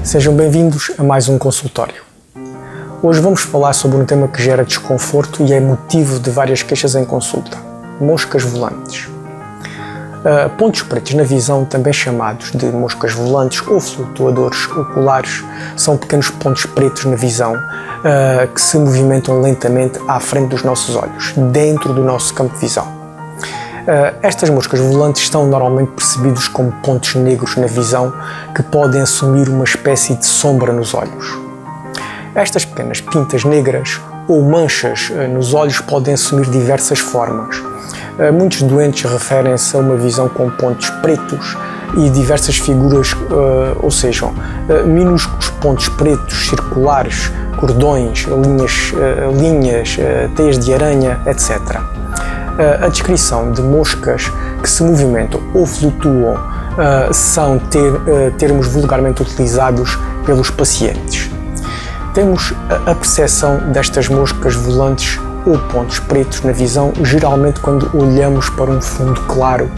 Sejam bem-vindos a mais um consultório. Hoje vamos falar sobre um tema que gera desconforto e é motivo de várias queixas em consulta: moscas volantes. Pontos pretos na visão, também chamados de moscas volantes ou flutuadores oculares, são pequenos pontos pretos na visão que se movimentam lentamente à frente dos nossos olhos, dentro do nosso campo de visão. Estas moscas volantes são normalmente percebidos como pontos negros na visão que podem assumir uma espécie de sombra nos olhos. Estas pequenas pintas negras ou manchas nos olhos podem assumir diversas formas. Muitos doentes referem-se a uma visão com pontos pretos e diversas figuras, ou seja, minúsculos pontos pretos, circulares, cordões, linhas, teias de aranha, etc. A descrição de moscas que se movimentam ou flutuam são termos vulgarmente utilizados pelos pacientes. Temos a percepção destas moscas volantes ou pontos pretos na visão, geralmente quando olhamos para um fundo claro,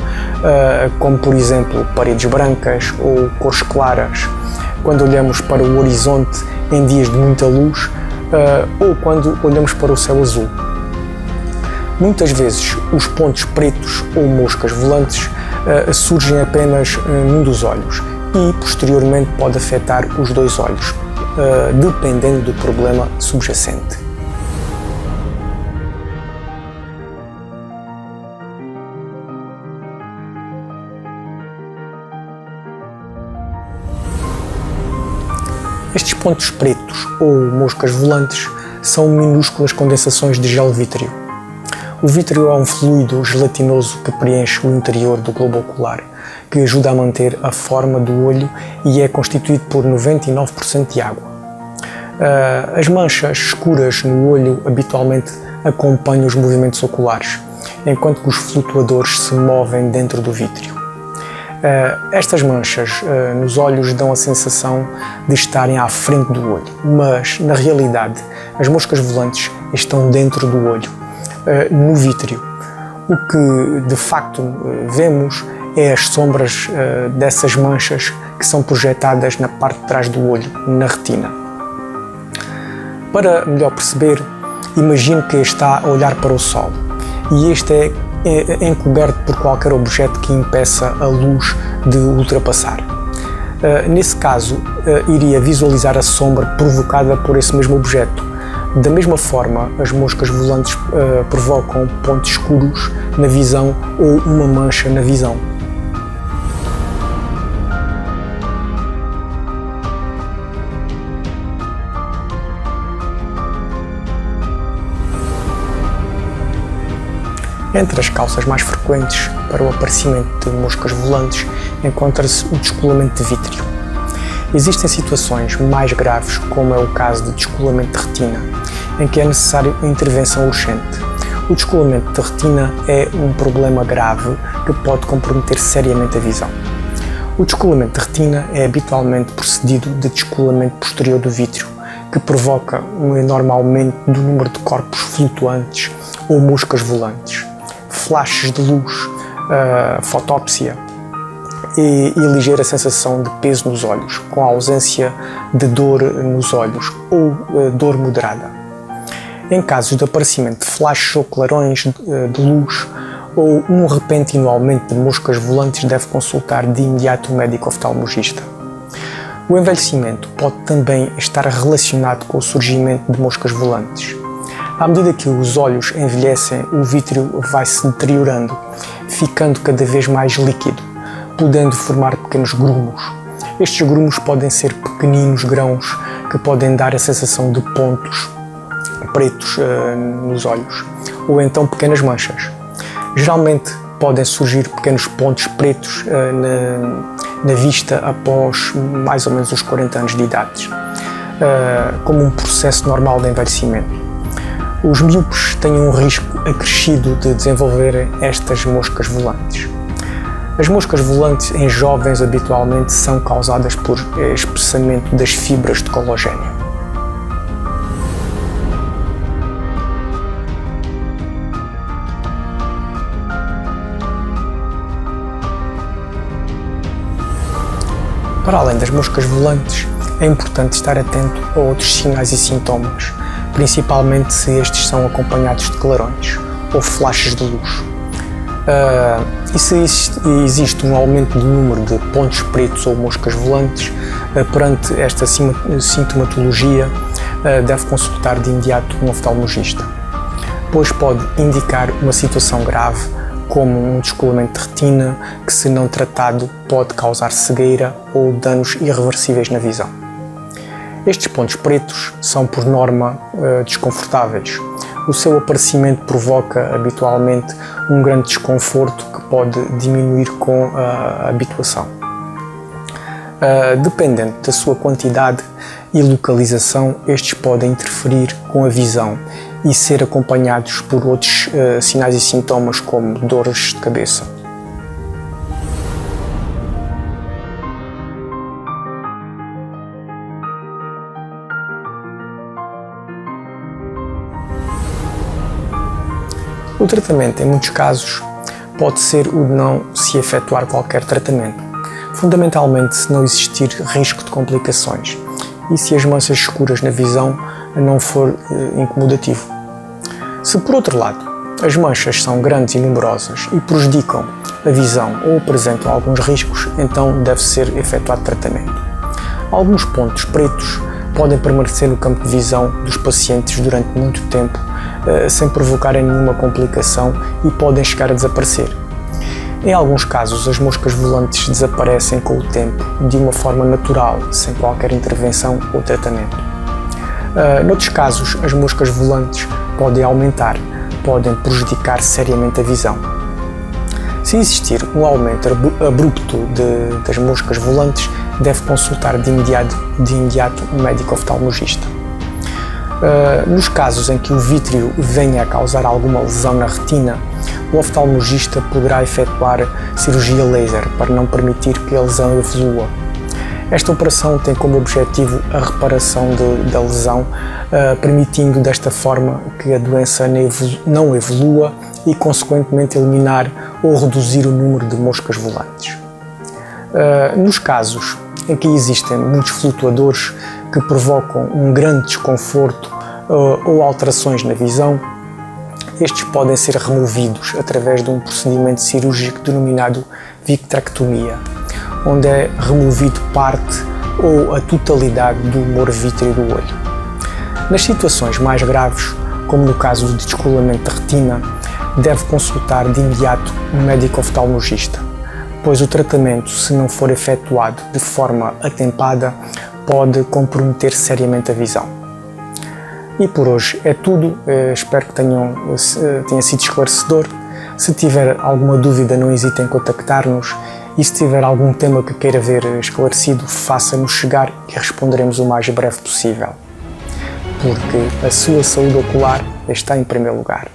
como por exemplo paredes brancas ou cores claras, quando olhamos para o horizonte em dias de muita luz ou quando olhamos para o céu azul. Muitas vezes os pontos pretos ou moscas volantes surgem apenas num dos olhos e posteriormente pode afetar os dois olhos, dependendo do problema subjacente. Estes pontos pretos ou moscas volantes são minúsculas condensações de gel vítreo. O vítreo é um fluido gelatinoso que preenche o interior do globo ocular, que ajuda a manter a forma do olho e é constituído por 99% de água. As manchas escuras no olho habitualmente acompanham os movimentos oculares, enquanto que os flutuadores se movem dentro do vítreo. Estas manchas nos olhos dão a sensação de estarem à frente do olho, mas na realidade as moscas volantes estão dentro do olho, no vítreo. O que de facto vemos é as sombras dessas manchas que são projetadas na parte de trás do olho, na retina. Para melhor perceber, imagine que está a olhar para o sol e este é encoberto por qualquer objeto que impeça a luz de ultrapassar. Nesse caso, iria visualizar a sombra provocada por esse mesmo objeto. Da mesma forma, as moscas volantes provocam pontos escuros na visão ou uma mancha na visão. Entre as causas mais frequentes para o aparecimento de moscas volantes encontra-se o descolamento de vítreo. Existem situações mais graves, como é o caso de descolamento de retina, em que é necessária a intervenção urgente. O descolamento de retina é um problema grave que pode comprometer seriamente a visão. O descolamento de retina é habitualmente precedido de descolamento posterior do vítreo, que provoca um enorme aumento do número de corpos flutuantes ou moscas volantes, flashes de luz, fotópsia e ligeira sensação de peso nos olhos, com a ausência de dor nos olhos ou dor moderada. Em casos de aparecimento de flashes ou clarões de luz ou um repentino aumento de moscas volantes, deve consultar de imediato um médico oftalmologista. O envelhecimento pode também estar relacionado com o surgimento de moscas volantes. À medida que os olhos envelhecem, o vítreo vai se deteriorando, ficando cada vez mais líquido, podendo formar pequenos grumos. Estes grumos podem ser pequeninos grãos que podem dar a sensação de pontos pretos nos olhos, ou então pequenas manchas. Geralmente podem surgir pequenos pontos pretos na vista após mais ou menos os 40 anos de idade, como um processo normal de envelhecimento. Os míopes têm um risco acrescido de desenvolverem estas moscas volantes. As moscas volantes em jovens habitualmente são causadas por espessamento das fibras de colagênio. Para além das moscas volantes, é importante estar atento a outros sinais e sintomas, principalmente se estes são acompanhados de clarões ou flashes de luz. E se existe um aumento do número de pontos pretos ou moscas volantes, perante esta sintomatologia, deve consultar de imediato um oftalmologista, pois pode indicar uma situação grave, como um descolamento de retina, que se não tratado pode causar cegueira ou danos irreversíveis na visão. Estes pontos pretos são, por norma, desconfortáveis. O seu aparecimento provoca habitualmente um grande desconforto que pode diminuir com a habituação. Dependendo da sua quantidade e localização, estes podem interferir com a visão e ser acompanhados por outros sinais e sintomas como dores de cabeça. O tratamento, em muitos casos, pode ser o de não se efetuar qualquer tratamento, fundamentalmente se não existir risco de complicações e se as manchas escuras na visão não for incomodativo. Se, por outro lado, as manchas são grandes e numerosas e prejudicam a visão ou apresentam alguns riscos, então deve ser efetuado tratamento. Alguns pontos pretos podem permanecer no campo de visão dos pacientes durante muito tempo, sem provocarem nenhuma complicação e podem chegar a desaparecer. Em alguns casos, as moscas volantes desaparecem com o tempo de uma forma natural, sem qualquer intervenção ou tratamento. Noutros casos, as moscas volantes podem aumentar, podem prejudicar seriamente a visão. Se existir um aumento abrupto das moscas volantes, deve consultar de imediato um médico oftalmologista. Nos casos em que o vítreo venha a causar alguma lesão na retina, o oftalmologista poderá efetuar cirurgia laser para não permitir que a lesão evolua. Esta operação tem como objetivo a reparação da lesão, permitindo desta forma que a doença não evolua e, consequentemente, eliminar ou reduzir o número de moscas volantes. Nos casos em que existem muitos flutuadores que provocam um grande desconforto ou alterações na visão, estes podem ser removidos através de um procedimento cirúrgico denominado vitrectomia, onde é removido parte ou a totalidade do humor vítreo do olho. Nas situações mais graves, como no caso do descolamento de retina, deve consultar de imediato um médico oftalmologista, pois o tratamento, se não for efetuado de forma atempada, pode comprometer seriamente a visão. E por hoje é tudo, espero que tenha sido esclarecedor. Se tiver alguma dúvida, não hesite em contactar-nos e se tiver algum tema que queira ver esclarecido, faça-nos chegar e responderemos o mais breve possível, porque a sua saúde ocular está em primeiro lugar.